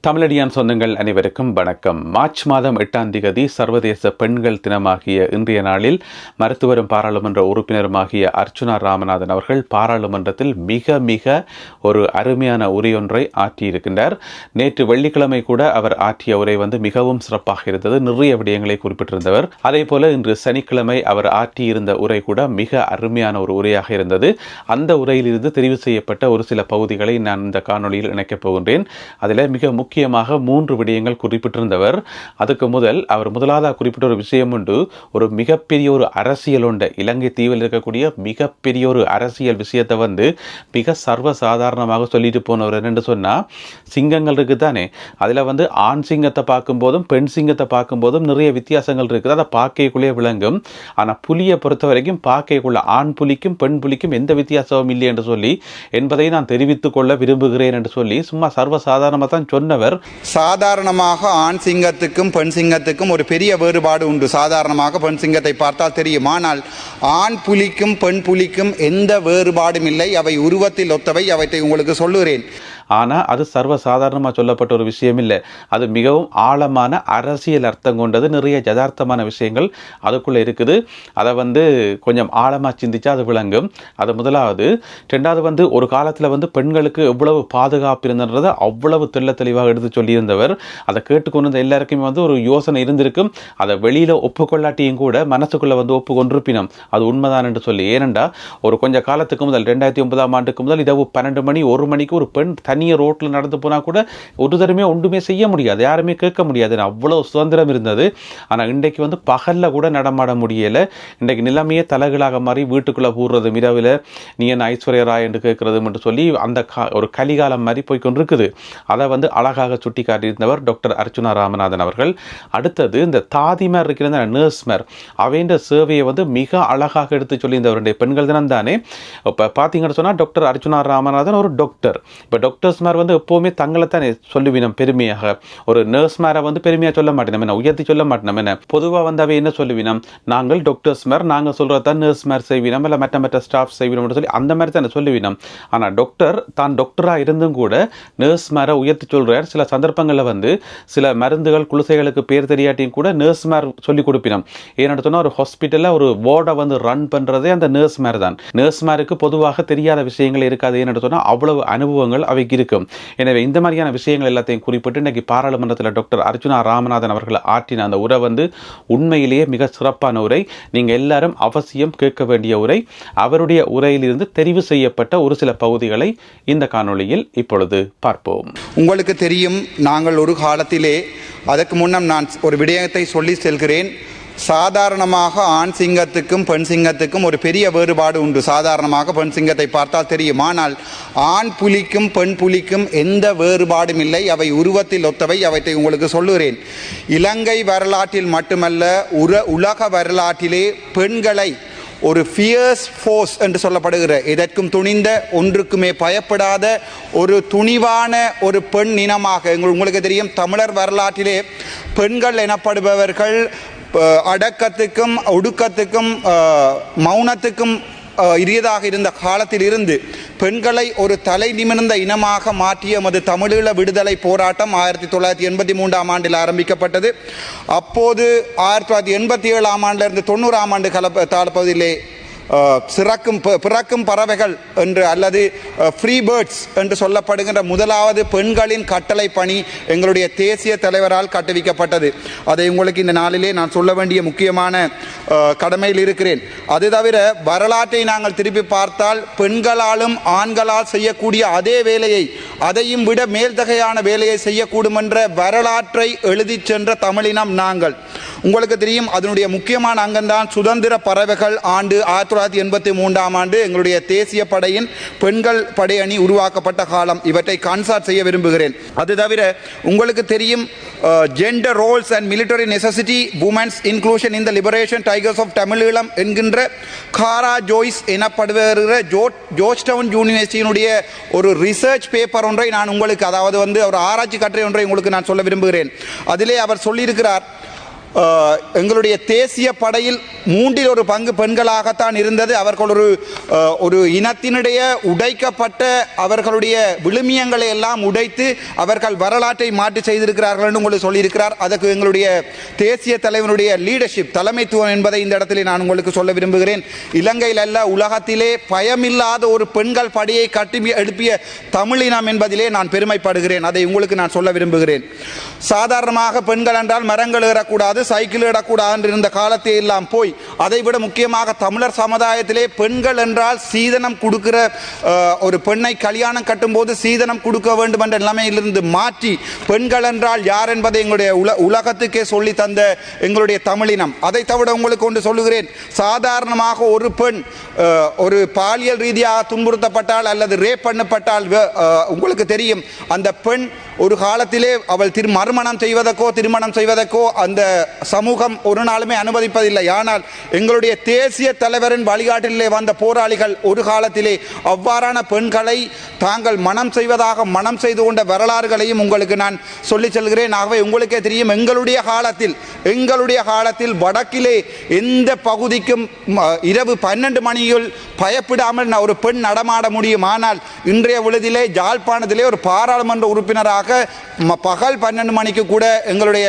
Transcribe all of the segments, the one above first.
தமிழடியான் சொந்தங்கள் அனைவருக்கும் வணக்கம். மார்ச் மாதம் 8ஆம் தேதி சர்வதேச பெண்கள் தினமாகிய இன்றைய நாளில் மருத்துவரும் பாராளுமன்ற உறுப்பினருமாகிய அர்ச்சுனா ராமநாதன் அவர்கள் பாராளுமன்றத்தில் மிக ஒரு அருமையான உரையொன்றை ஆற்றியிருக்கின்றார். நேற்று வெள்ளிக்கிழமை கூட அவர் ஆற்றிய உரை மிகவும் சிறப்பாக இருந்தது. நிறைய விடயங்களை குறிப்பிட்டிருந்தவர். அதே போல இன்று சனிக்கிழமை அவர் ஆற்றியிருந்த உரை கூட மிக அருமையான ஒரு உரையாக இருந்தது. அந்த உரையிலிருந்து தெரிவு செய்யப்பட்ட ஒரு சில பகுதிகளை நான் இந்த காணொலியில் இணைக்கப் போகின்றேன். அதில் மிக முக்கியமாக 3 விடயங்கள் குறிப்பிட்டிருந்தவர். அதுக்கு அவர் முதலாவது குறிப்பிட்ட ஒரு விஷயம் உண்டு. ஒரு மிகப்பெரிய ஒரு அரசியல் உண்டு. இலங்கை தீவில் இருக்கக்கூடிய மிகப்பெரிய ஒரு அரசியல் விஷயத்தை மிக சர்வசாதாரணமாக சொல்லிட்டு போனவர் என்னென்று சொன்னால், சிங்கங்கள் இருக்குது தானே, அதில் ஆண் சிங்கத்தை பார்க்கும்போதும் பெண் சிங்கத்தை பார்க்கும்போதும் நிறைய வித்தியாசங்கள் இருக்குது. அதை பார்க்கக்குள்ளே விளங்கும். ஆனால் புலியை பொறுத்த வரைக்கும் பார்க்கக்குள்ள ஆண் புலிக்கும் பெண் புலிக்கும் எந்த வித்தியாசமும் இல்லை என்று சொல்லி என்பதை நான் தெரிவித்துக் கொள்ள விரும்புகிறேன் என்று சொல்லி சும்மா சர்வசாதாரணமாக தான் சொன்னவர். சாதாரணமாக ஆண் சிங்கத்துக்கும் பெண் சிங்கத்துக்கும் ஒரு பெரிய வேறுபாடு உண்டு. சாதாரணமாக பெண் சிங்கத்தை பார்த்தால் தெரியும். ஆனால் ஆண் புலிக்கும் பெண் புலிக்கும் எந்த வேறுபாடும் இல்லை. அவை உருவத்தில் ஒத்தவை. அவற்றை உங்களுக்கு சொல்லுகிறேன். ஆனால் அது சர்வசாதாரணமாக சொல்லப்பட்ட ஒரு விஷயம் இல்லை. அது மிகவும் ஆழமான அரசியல் அர்த்தம் கொண்டது. நிறைய யதார்த்தமான விஷயங்கள் அதுக்குள்ளே இருக்குது. அதை கொஞ்சம் ஆழமாக சிந்திச்சா அது விளங்கும். அது முதலாவது. ரெண்டாவது ஒரு காலத்தில் பெண்களுக்கு எவ்வளவு பாதுகாப்பு இருந்ததை அவ்வளவு தெளிவாக எடுத்து சொல்லியிருந்தவர். அதை கேட்டுக்கொண்டு எல்லாருக்குமே ஒரு யோசனை இருந்திருக்கும். அதை வெளியில் ஒப்புக்கொள்ளாட்டியும் கூட மனசுக்குள்ளே ஒப்புக்கொண்டிருப்பினோம் அது உண்மைதான் என்று சொல்லி. ஏனென்றா ஒரு கொஞ்சம் காலத்துக்கு முதல் 2009ஆம் ஆண்டுக்கு முதல் இரவு 12 மணி 1 மணிக்கு ஒரு பெண் தனிய ரோட்டில் நடந்து போனால் கூட ஒரு தரமே ஒன்றுமே செய்ய முடியாது, யாருமே கேட்க முடியாது. அவ்வளோ சுதந்திரம் இருந்தது. ஆனால் இன்றைக்கு பகலில் கூட நடமாட முடியலை. இன்றைக்கு நிலைமையே தலைகளாக மாறி வீட்டுக்குள்ளே பூடுறது, இரவில் நீ என்ன ஐஸ்வர்யா ராய் என்று கேட்கறது என்று சொல்லி அந்த ஒரு கலிகாலம் மாதிரி போய்கொண்டிருக்குது. அதை அழகாக சுட்டி காட்டியிருந்தவர் டாக்டர் அர்ச்சுனா ராமநாதன் அவர்கள். அடுத்தது இந்த தாதிமார் இருக்கிற நர்ஸ்மார் அவைன்ற சேவையை மிக அழகாக எடுத்து சொல்லியிருந்தவருடைய பெண்கள் தினம் தானே. இப்போ பார்த்தீங்கன்னு சொன்னால் டாக்டர் அர்ச்சுனா ராமநாதன் ஒரு டாக்டர். இப்போ டாக்டர்ஸ்மார் எப்போவுமே தங்களை தானே சொல்லுவினோம் பெருமையாக. ஒரு நர்ஸ்மாரை பெருமையாக சொல்ல மாட்டேன், என்ன உயர்த்தி சொல்ல மாட்டேன். என்ன பொதுவாக அவை என்ன சொல்லுவினோம், நாங்கள் டாக்டர்ஸ்மார், நாங்கள் சொல்கிறதான் நர்ஸ்மார் செய்வினோம், இல்லை மற்ற ஸ்டாஃப் செய்வினோம் சொல்லி அந்த மாதிரி தான் சொல்லுவினோம். ஆனால் டாக்டர் தான் டாக்டராக இருந்தும் கூட நர்ஸ்மாரை உயர்த்தி சொல்கிறார். சில சந்தர்ப்பங்களில் சில மருந்துகள் குளிசைகளுக்கு பேர் தெரியாட்டியும் கூட நர்ஸ்மார் சொல்லிக் கொடுப்பினோம். ஏன்னு சொன்னால் ஒரு ஹாஸ்பிட்டலில் ஒரு வார்டை ரன் பண்ணுறதே அந்த நர்ஸ்மார் தான். நர்ஸ்மாருக்கு பொதுவாக தெரியாத விஷயங்கள் இருக்காது. ஏன்னு சொன்னால் அவ்வளவு அனுபவங்கள் அவைக்கு இருக்கும். எனவே இந்த மாதிரியான விஷயங்கள் எல்லாத்தையும் குறிப்பிட்டு இன்றைக்கு பாராளுமன்றத்தில் டாக்டர் அர்ச்சுனா ராமநாதன் அவர்கள் ஆற்றின அந்த உரை உண்மையிலேயே மிக சிறப்பான உரை. நீங்கள் எல்லாரும் அவசியம் கேட்க வேண்டிய உரை. அவருடைய உரையிலிருந்து தெரிவு செய்யப்பட்ட ஒரு சில பகுதிகளை இந்த காணொளியில் இப்பொழுது பார்ப்போம். உங்களுக்கு தெரியும், நாங்கள் ஒரு காலத்திலே அதற்கு முன்னம் நான் ஒரு விடயத்தை சொல்லி செல்கிறேன். சாதாரணமாக ஆண் சிங்கத்துக்கும் பெண் சிங்கத்துக்கும் ஒரு பெரிய வேறுபாடு உண்டு. சாதாரணமாக பெண் சிங்கத்தை பார்த்தால் தெரியும். ஆனால் ஆண் புலிக்கும் பெண் புலிக்கும் எந்த வேறுபாடும் இல்லை. அவை உருவத்தில் ஒத்தவை. அவற்றை உங்களுக்கு சொல்லுகிறேன். இலங்கை வரலாற்றில் மட்டுமல்ல, உலக வரலாற்றிலே பெண்களை ஒரு ஃபியர்ஸ் ஃபோர்ஸ் என்று சொல்லப்படுகிற, எதற்கும் துணிந்த, ஒன்றுக்குமே பயப்படாத ஒரு துணிவான ஒரு பெண் இனமாக உங்களுக்கு தெரியும். தமிழர் வரலாற்றிலே பெண்கள் எனப்படுபவர்கள் அடக்கத்துக்கும் ஒடுக்கத்துக்கும் மௌனத்துக்கும் இரியதாக இருந்த காலத்தில் இருந்து பெண்களை ஒரு தலை நிமிர்ந்த இனமாக மாற்றிய எமது தமிழீழ விடுதலை போராட்டம் 1983ஆம் ஆண்டில் ஆரம்பிக்கப்பட்டது. அப்போது 1987ஆம் ஆண்டிலிருந்து 90ஆம் ஆண்டு காலப்பகுதியிலே பிறக்கும் பறவைகள் என்று அல்லது ஃப்ரீ பேர்ட்ஸ் என்று சொல்லப்படுகின்ற முதலாவது பெண்களின் கட்டளை பணி எங்களுடைய தேசிய தலைவரால் கட்டுவிக்கப்பட்டது. அதை உங்களுக்கு இந்த நாளிலே நான் சொல்ல வேண்டிய முக்கியமான கடமையில் இருக்கிறேன். அது தவிர வரலாற்றை நாங்கள் திருப்பி பார்த்தால் பெண்களாலும் ஆண்களால் செய்யக்கூடிய அதே வேலையை, அதையும் விட மேல்தகையான வேலையை செய்யக்கூடும் என்ற வரலாற்றை எழுதி சென்ற தமிழினம் நாங்கள். உங்களுக்கு தெரியும், அதனுடைய முக்கியமான அங்கம்தான் சுதந்திர பறவைகள் ஆண்டு 1983ஆம் ஆண்டு எங்களுடைய தேசிய படையின் பெண்கள் படையணி உருவாக்கப்பட்ட காலம். இவற்றை கான்சார்ட் செய்ய விரும்புகிறேன். அது தவிர உங்களுக்கு தெரியும், gender roles and military necessity women's inclusion in the Liberation Tigers of Tamileelam என்கின்ற காரா ஜோய்ஸ் எனப்படுகிற ஜோர்ஜ் டவுன் யூனிவர்சிட்டியினுடைய ஒரு ரிசர்ச் பேப்பர் ஒன்றை நான் உங்களுக்கு, அதாவது ஒரு ஆராய்ச்சி கட்டுரை ஒன்றை உங்களுக்கு நான் சொல்ல விரும்புகிறேன். அதிலே அவர் சொல்லியிருக்கிறார், எங்களுடைய தேசிய படையில் 1/3 பெண்களாகத்தான் இருந்தது. அவர்கள் ஒரு இனத்தினுடைய உடைக்கப்பட்ட அவர்களுடைய விழுமியங்களை எல்லாம் உடைத்து அவர்கள் வரலாற்றை மாற்றி செய்திருக்கிறார்கள் என்று உங்களுக்கு சொல்லியிருக்கிறார். அதற்கு எங்களுடைய தேசிய தலைவனுடைய லீடர்ஷிப், தலைமைத்துவம் என்பதை இந்த இடத்திலே நான் உங்களுக்கு சொல்ல விரும்புகிறேன். இலங்கையில் அல்ல, உலகத்திலே பயமில்லாத ஒரு பெண்கள் படையை கட்டி எழுப்பிய தமிழினம் என்பதிலே நான் பெருமைப்படுகிறேன். அதை உங்களுக்கு நான் சொல்ல விரும்புகிறேன். சாதாரணமாக பெண்கள் என்றால் மரங்கள் ஏறக்கூடாது, சைக்கிள் ஏறக்கூடாது என்று இருந்த காலத்தை எல்லாம் போய், அதை விட முக்கியமாக தமிழர் சமுதாயத்திலே பெண்கள் என்றால் சீதனம் கொடுக்கிற ஒரு பெண்ணை கல்யாணம் கட்டும்போது சீதனம் கொடுக்க வேண்டும் என்ற நிலைமையிலிருந்து மாற்றி பெண்கள் என்றால் யார் என்பதை எங்களுடைய உலகத்துக்கே சொல்லி தந்த எங்களுடைய தமிழினம். அதை தவிர உங்களுக்கு ஒன்று சொல்லுகிறேன். சாதாரணமாக ஒரு பெண் ஒரு பாலியல் ரீதியாக துன்புறுத்தப்பட்டால் அல்லது ரேப் பண்ணப்பட்டால் உங்களுக்கு தெரியும், அந்த பெண் ஒரு காலத்திலே அவள் மறுமணம் செய்வதற்கோ அந்த சமூகம் ஒரு நாளுமே அனுமதிப்பதில்லை. ஆனால் எங்களுடைய தேசிய தலைவரின் வழிகாட்டிலே வந்த போராளிகள் ஒரு காலத்திலே அவ்வாறான பெண்களை தாங்கள் மனம் செய்து கொண்ட வரலாறுகளையும் உங்களுக்கு நான் சொல்லி செல்கிறேன். ஆகவே உங்களுக்கே தெரியும், எங்களுடைய காலத்தில் வடக்கிலே எந்த பகுதிக்கும் இரவு 12 மணியில் பயப்படாமல் ஒரு பெண் நடமாட முடியும். ஆனால் இன்றைய பொழுதிலே யாழ்ப்பாணத்திலே ஒரு பாராளுமன்ற உறுப்பினராக பகல் 12 மணிக்கு கூட எங்களுடைய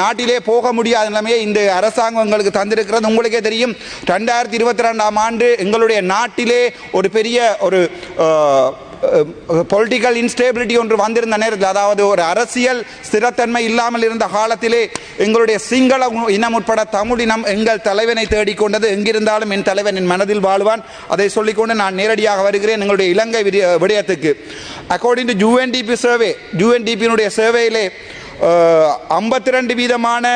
நாட்டிலே போக முடியாத நிலைமையை இந்த அரசாங்கம் எங்களுக்கு தந்திருக்கிறது. உங்களுக்கே தெரியும், 2022ஆம் ஆண்டு எங்களுடைய நாட்டிலே ஒரு பெரிய ஒரு பொலிட்டிக்கல் இன்ஸ்டேபிலிட்டி ஒன்று வந்திருந்த நேரத்தில், அதாவது ஒரு அரசியல் ஸ்திரத்தன்மை இல்லாமல் இருந்த காலத்திலே எங்களுடைய சிங்கள இனம் உட்பட தமிழ் இனம் எங்கள் தலைவனை தேடிக்கொண்டது. எங்கிருந்தாலும் என் தலைவன் என் மனதில் வாழ்வான். அதை சொல்லிக்கொண்டு நான் நேரடியாக வருகிறேன் எங்களுடைய இலங்கை விடயத்துக்கு. According to UNDP survey, UNDP சர்வேயிலே 52%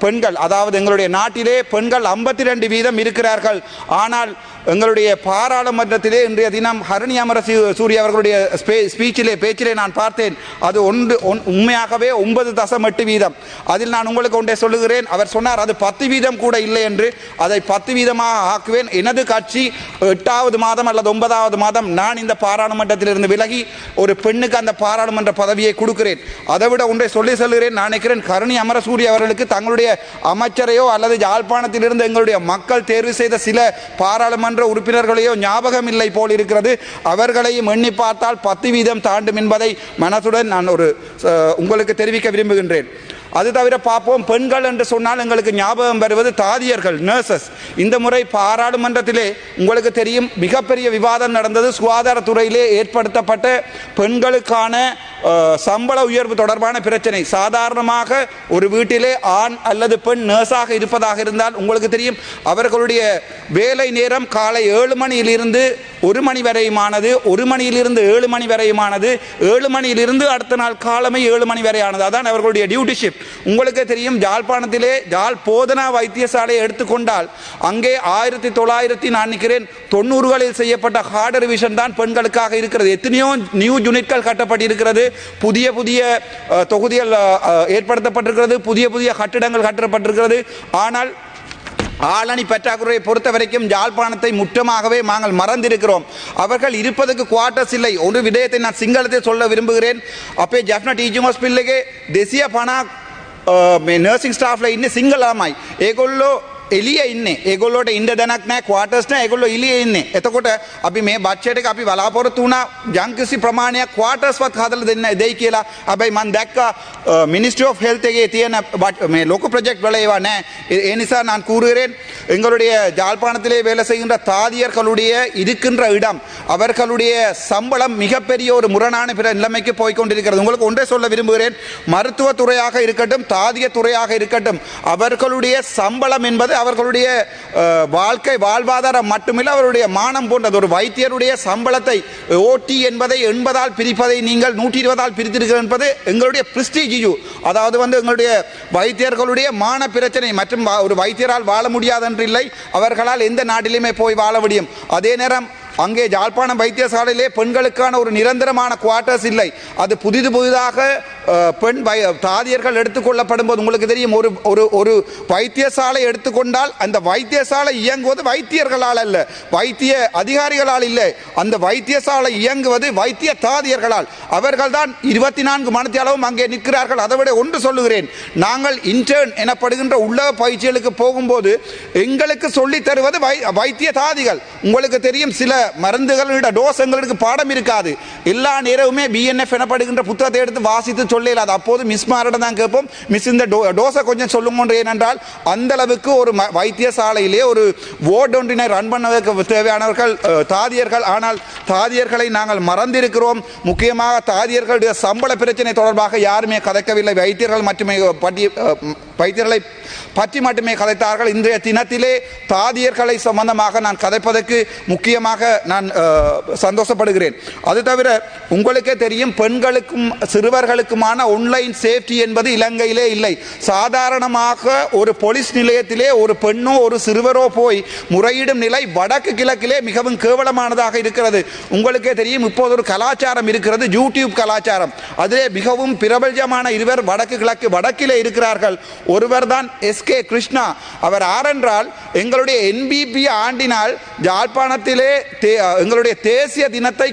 பெண்கள், அதாவது எங்களுடைய நாட்டிலே பெண்கள் 52% இருக்கிறார்கள். ஆனால் எங்களுடைய பாராளுமன்றத்திலே இன்றைய தினம் ஹரணி அமரசூரிய அவர்களுடைய பேச்சிலே நான் பார்த்தேன், அது உண்மையாகவே 9.8%. அதில் நான் உங்களுக்கு ஒன்றை சொல்லுகிறேன். அவர் சொன்னார் அது 10% கூட இல்லை என்று. அதை 10% ஆக்குவேன். எனது கட்சி 8வது மாதம் அல்லது 9வது மாதம் நான் இந்த பாராளுமன்றத்திலிருந்து விலகி ஒரு பெண்ணுக்கு அந்த பாராளுமன்ற பதவியை கொடுக்கிறேன். அதை விட ஒன்றை சொல்லி செல்கிறேன். நான் நினைக்கிறேன் ஹரணி அமரசூரிய அவர்களுக்கு தங்களுடைய அமைச்சரையோ அல்லது யாழ்ப்பாணத்திலிருந்து எங்களுடைய மக்கள் தேர்வு செய்த சில பாராளுமன்ற உறுப்பினர்களையோ ஞாபகம் இல்லை போல் இருக்கிறது. அவர்களையும் எண்ணி பார்த்தால் 10% தாண்டும் என்பதை மனசுடன் நான் உங்களுக்கு தெரிவிக்க விரும்புகின்றேன். அது தவிர பார்ப்போம், பெண்கள் என்று சொன்னால் எங்களுக்கு ஞாபகம் வருவது தாதியர்கள், நர்சஸ். இந்த முறை பாராளுமன்றத்திலே உங்களுக்கு தெரியும் மிகப்பெரிய விவாதம் நடந்தது. சுகாதாரத்துறையிலே ஏற்படுத்தப்பட்ட பெண்களுக்கான சம்பள உயர்வு தொடர்பான பிரச்சனை. சாதாரணமாக ஒரு வீட்டிலே ஆண் அல்லது பெண் நர்ஸாக இருப்பதாக இருந்தால் உங்களுக்கு தெரியும் அவர்களுடைய வேலை நேரம் காலை 7 மணியிலிருந்து 1 மணி வரையுமானது, 1 மணியிலிருந்து 7 மணி வரையுமானது, 7 மணியிலிருந்து அடுத்த நாள் காலமே 7 மணி வரையானது. அதான் அவர்களுடைய டியூட்டி ஷிஃப்ட். உங்களுக்கு தெரியும், யாழ்ப்பாணத்திலே யாழ் போதனா வைத்தியசாலையை எடுத்துக்கொண்டால் அங்கே 1990களில் செய்யப்பட்ட ஹார்ட் ரிவிஷன் தான் பெண்களுக்காக இருக்கிறது. எத்தனையோ நியூ யூனிட்கள் கட்டப்பட்டிருக்கிறது, புதிய தொகுதிகள் ஏற்படுத்தப்பட்டிருக்கிறது, புதிய கட்டிடங்கள் கட்டப்பட்டிருக்கிறது. ஆனால் ஆளணி பற்றாக்குறையை பொறுத்த வரைக்கும் யாழ்ப்பாணத்தை முற்றமாகவே நாங்கள் மறந்திருக்கிறோம். அவர்கள் இருப்பதற்கு குவார்ட்டர்ஸ் இல்லை. ஒரு விடயத்தை நான் சிங்களத்தில் சொல்ல விரும்புகிறேன். அப்பே ஜெஃப்னா டீச்சிங் ஹாஸ்பிட்டலுக்கு தேசிய பணா නර්සිං ස්ටාෆ්ලා ඉන්නේ සිංගල් ළමයි. ඒගොල්ලෝ එළිය ඉන්නේ. ඒගොල්ලෝට ඉන්න දැනක් නැහැ, ක්වාටර්ස් නැහැ. ඒගොල්ලෝ එළියේ ඉන්නේ. එතකොට අපි මේ බජට් එක අපි බලාපොරොත්තු වුණා යම්කිසි ප්‍රමාණයක් ක්වාටර්ස්වත් හදලා දෙයි කියලා. හැබැයි මම දැක්කා මිනිස්ට්‍රි ஆஃப் ஹெல்த் එකේ තියෙන මේ ලොකු ප්‍රොජෙක්ට් වල ඒවා නැහැ. ඒ නිසා நான் கூறுகிறேன், எங்களுடைய யாழ்ப்பாணத்திலே வேலை செய்கின்ற தாதியர்களுடைய இருக்கின்ற இடம், அவர்களுடைய சம்பளம் மிகப்பெரிய ஒரு முரணான நிலைமைக்கு போய்கொண்டிருக்கிறது. உங்களுக்கு ஒன்றை சொல்ல விரும்புகிறேன், மருத்துவத்துறையாக இருக்கட்டும், தாதிய துறையாக இருக்கட்டும், அவர்களுடைய சம்பளம் என்பது அவர்களுடைய வாழ்வாதாரம் மட்டுமில்லை, அவருடைய மானம் போன்றது. ஒரு வைத்தியருடைய சம்பளத்தை ஓடி என்பதை 80ஆல் பிரிப்பதை நீங்கள் 120ஆல் பிரித்திருக்கிறது என்பது எங்களுடைய பிரிஸ்டீஜ் இஷ்யூ. அதாவது எங்களுடைய வைத்தியர்களுடைய மான பிரச்சனை. மற்றும் ஒரு வைத்தியரால் வாழ முடியாது என்று இல்லை, அவர்களால் எந்த நாட்டிலுமே போய் வாழ முடியும். அதே நேரம் அங்கே யாழ்ப்பாணம் வைத்தியசாலையிலே பெண்களுக்கான ஒரு நிரந்தரமான குவார்ட்டர்ஸ் இல்லை. அது புதிதாக பெண் தாதியர்கள் எடுத்துக்கொள்ளப்படும் போது உங்களுக்கு தெரியும், ஒரு ஒரு ஒரு வைத்தியசாலை எடுத்துக்கொண்டால் அந்த வைத்தியசாலை இயங்குவது வைத்தியர்களால் அல்ல, வைத்திய அதிகாரிகளால் இல்லை. அந்த வைத்தியசாலை இயங்குவது வைத்திய தாதியர்களால். அவர்கள் தான் 24 மணித்தியாலவும் அங்கே நிற்கிறார்கள். அதை விட ஒன்று சொல்லுகிறேன், நாங்கள் இன்டர்ன் எனப்படுகின்ற உள்ளக பயிற்சிகளுக்கு போகும்போது எங்களுக்கு சொல்லி தருவது வைத்திய தாதிகள். உங்களுக்கு தெரியும், சில மருந்துகளோட டோஸ் எங்களுக்கு பாடம் இருக்காது. எல்லா நேரமுமே BNF எனப்படுகின்ற புத்தகத்தை எடுத்து வாசித்து சொல்லலாது. அப்போது மிஸ் மாரிடம் தான் கேட்போம், மிஸ் இந்த டோஸை கொஞ்சம் சொல்லுங்க. ஏனென்றால் அந்த அளவுக்கு ஒரு வைத்தியசாலையிலே ஒரு வார்டு ஒன்றினை ரன் பண்ணுவதற்கு தேவையானவர்கள் தாதியர்கள். ஆனால் தாதியர்களை நாங்கள் மறந்திருக்கிறோம். முக்கியமாக தாதியர்களுடைய சம்பள பிரச்சனை தொடர்பாக யாருமே கதைக்கவில்லை. வைத்தியர்களை பற்றி மட்டுமே கதைத்தார்கள். இன்றைய தினத்திலே தாதியர்களை சம்பந்தமாக நான் கதைப்பதற்கு முக்கியமாக நான் சந்தோஷப்படுகிறேன். அது தவிர உங்களுக்கே தெரியும், பெண்களுக்கும் சிறுவர்களுக்குமான ஆன்லைன் சேஃப்டி என்பது இலங்கையிலே இல்லை. சாதாரணமாக ஒரு போலீஸ் நிலையத்திலே ஒரு பெண்ணோ ஒரு சிறுவரோ போய் முறையிடும் நிலை வடக்கு கிழக்கிலே மிகவும் கேவலமானதாக இருக்கிறது. உங்களுக்கே தெரியும், இப்போது ஒரு கலாச்சாரம் இருக்கிறது, யூடியூப் கலாச்சாரம். அதிலே மிகவும் பிரபலமான இருவர் வடக்கிலே இருக்கிறார்கள். ஒருவர் தான் SK கிருஷ்ணா. அவர் யாரென்றால், எங்களுடைய NBP ஆண்டினால் யாழ்ப்பாணத்திலே எங்களுடைய தேசிய தினத்தை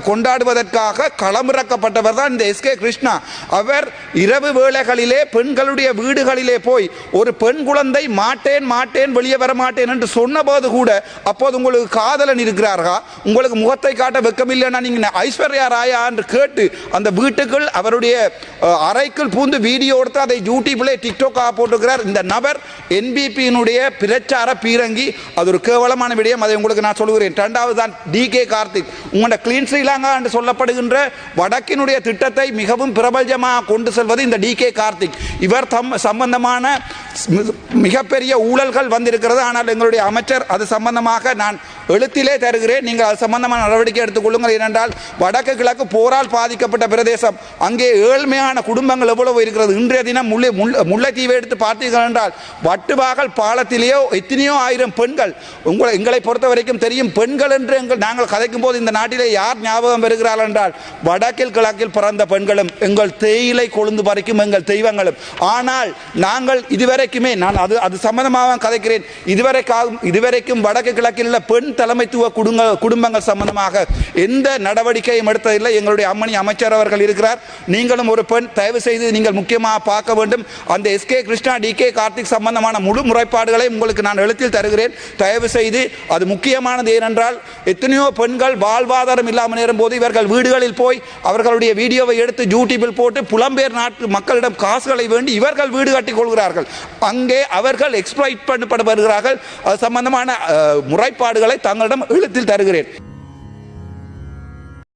கொண்டாடுவதற்காக களமிறக்கப்பட்டவர் தான் இந்த SK கிருஷ்ணா. அவர் இரவு வேளைகளிலே பெண்களுடைய வீடுகளிலே போய் ஒரு பெண் குழந்தை மாட்டேன் வெளியே வர மாட்டேன் என்று சொன்னபோது கூட, அப்போது உங்களுக்கு காதலன் இருக்கிறார்களா, உங்களுக்கு முகத்தை காட்ட வெக்கமில்லைன்னா நீங்க ஐஸ்வர்யா ராயா என்று கேட்டு அந்த வீட்டுக்குள் அவருடைய அறைக்குள் பூந்து வீடியோ எடுத்து அதை யூடியூப்ல டிக்டாக் போட்டுக்கிறார். இந்த நபர் NBP-னுடைய பிரச்சார பீரங்கி. அது ஒரு கேவலமான விடயம். அதை உங்களுக்கு நான் சொல்லுகிறேன். இரண்டாவது தான் DK கார்த்திக். உங்களோட கிளீன் ஸ்ரீலங்கா என்று சொல்லப்படுகின்ற வடக்கினுடைய திட்டத்தை மிகவும் பிரபலமாக கொண்டு செல்வது இந்த DK கார்த்திக். இவர் சம்பந்தமான மிகப்பெரிய ஊழல்கள் வந்திருக்கிறது. ஆனால் எங்களுடைய அமைச்சர் அது சம்பந்தமாக நான் எழுத்திலே தருகிறேன், நீங்கள் அது சம்பந்தமான நடவடிக்கை எடுத்துக்கொள்ளுங்கள். ஏனென்றால் வடக்கு கிழக்கு போரால் பாதிக்கப்பட்ட பிரதேசம், அங்கே ஏழ்மையான குடும்பங்கள் எவ்வளவு இருக்கிறது. இன்றைய தினம் முல்லைத்தீவை எடுத்து பார்த்தீர்கள் என்றால் வட்டுவாகல் பாலத்திலேயோ எத்தனையோ ஆயிரம் பெண்கள். எங்களை பொறுத்த வரைக்கும் தெரியும், பெண்கள் என்று நாங்கள் கதைக்கும் போது இந்த நாட்டிலே யார் ஞாபகம் வருகிறார்கள் என்றால் வடக்கில் கிழக்கில் பிறந்த பெண்களும் எங்கள் தேயிலை கொழுந்து பறிக்கும் எங்கள் தெய்வங்களும். ஆனால் நாங்கள் இதுவரைக்குமே நான் அது சம்பந்தமாக கதைக்கிறேன், இதுவரைக்கும் வடக்கு கிழக்கில் உள்ள பெண் தலைமைத்துவ குடும்பங்கள் சம்பந்தமாக எந்த நடவடிக்கையும் எடுத்ததில்லை. எங்களுடைய அம்மணி அமைச்சர் அவர்கள் இருக்கிறார். நீங்களும் ஒரு பெண், தயவு செய்து நீங்கள் முக்கியமாக பார்க்க வேண்டும். அந்த SK கிருஷ்ணா DK கார்த்திக் சம்பந்தமான முழு முறைப்பாடுகளை உங்களுக்கு நான் எழுத்தில் தருகிறேன். தயவு செய்து அது முக்கியமானது. ஏனென்றால் எத்தனையோ பெண்கள் வாழ்வாதாரம் இல்லாமல் நேரும் போது இவர்கள் வீடுகளில் போய் அவர்களுடைய வீடியோவை எடுத்து யூடியூபில் போட்டு புலம்பெயர் நாட்டு மக்களிடம் காசுகளை வேண்டி இவர்கள் வீடு கட்டிக் கொள்கிறார்கள். அங்கே அவர்கள் எக்ஸ்ப்ளாய்ட் பண்ணப்படுகிறார்கள். அது சம்பந்தமான முறைப்பாடுகளை தங்களிடம் எழுத்தில் தருகிறேன்.